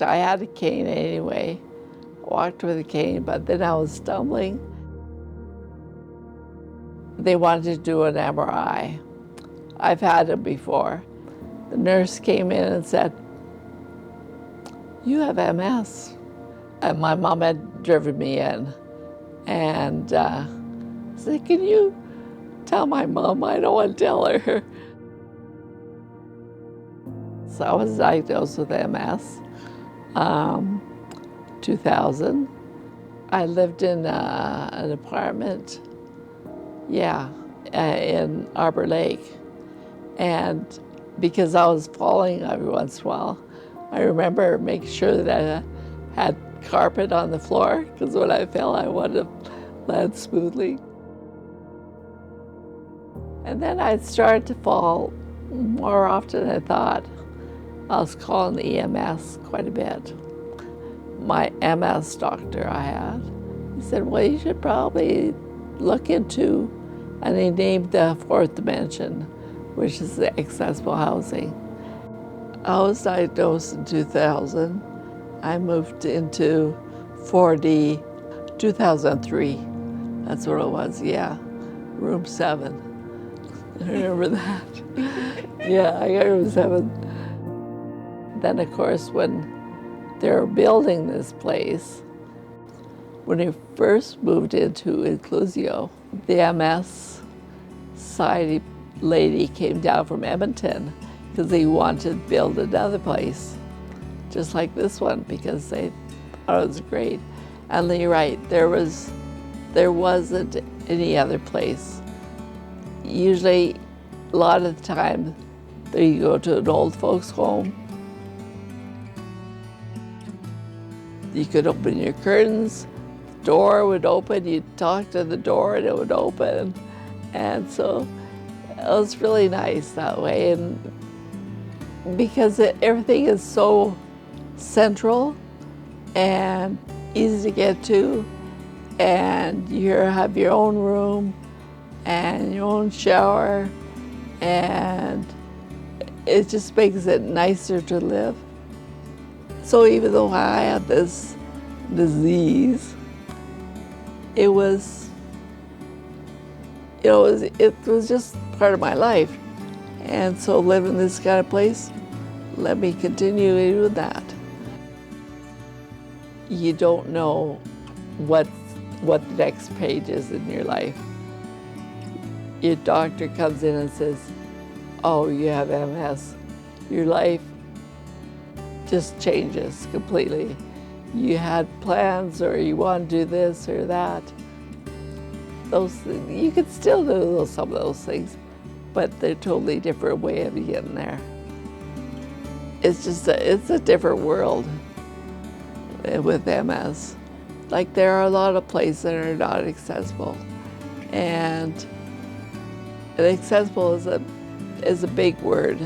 I had a cane anyway, walked with a cane, but then I was stumbling. They wanted to do an MRI. I've had it before. The nurse came in and said, "You have MS." And my mom had driven me in. And I said, "Can you tell my mom?" I don't want to tell her. So I was diagnosed with MS, 2000. I lived in an apartment, in Arbor Lake. And because I was falling every once in a while, I remember making sure that I had carpet on the floor, because when I fell, I wanted to land smoothly. And then I started to fall more often than I thought. I was calling the EMS quite a bit. My MS doctor I had, he said, "Well, you should probably look into," and he named the fourth dimension, which is the accessible housing. I was diagnosed in 2000. I moved into 4D 2003. That's what it was, room 7. I remember that. Yeah, I got room 7. Then, of course, when they were building this place, when I first moved into Inclusio, the MS Society lady came down from Edmonton because they wanted to build another place, just like this one, because they thought it was great. And you're right, there wasn't any other place. Usually, a lot of the time, you go to an old folks' home. You could open your curtains, the door would open, you'd talk to the door and it would open. And so it was really nice that way. And because everything is so central and easy to get to, and you have your own room and your own shower, and it just makes it nicer to live. So even though I had this disease, it was just part of my life. And so living in this kind of place let me continue doing that. You don't know what the next page is in your life. Your doctor comes in and says, "Oh, you have MS." Your life just changes completely. You had plans, or you want to do this or that. You can still do some of those things, but they're totally different way of getting there. It's a different world with MS. Like, there are a lot of places that are not accessible, and accessible is a big word.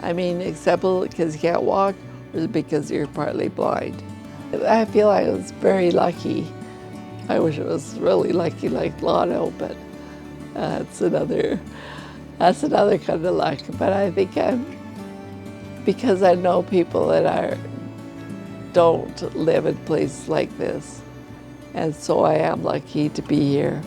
I mean, accessible because you can't walk, or because you're partly blind. I feel I was very lucky. I wish I was really lucky like Lotto, but that's another kind of luck. But I think because I know people that don't live in places like this, and so I am lucky to be here.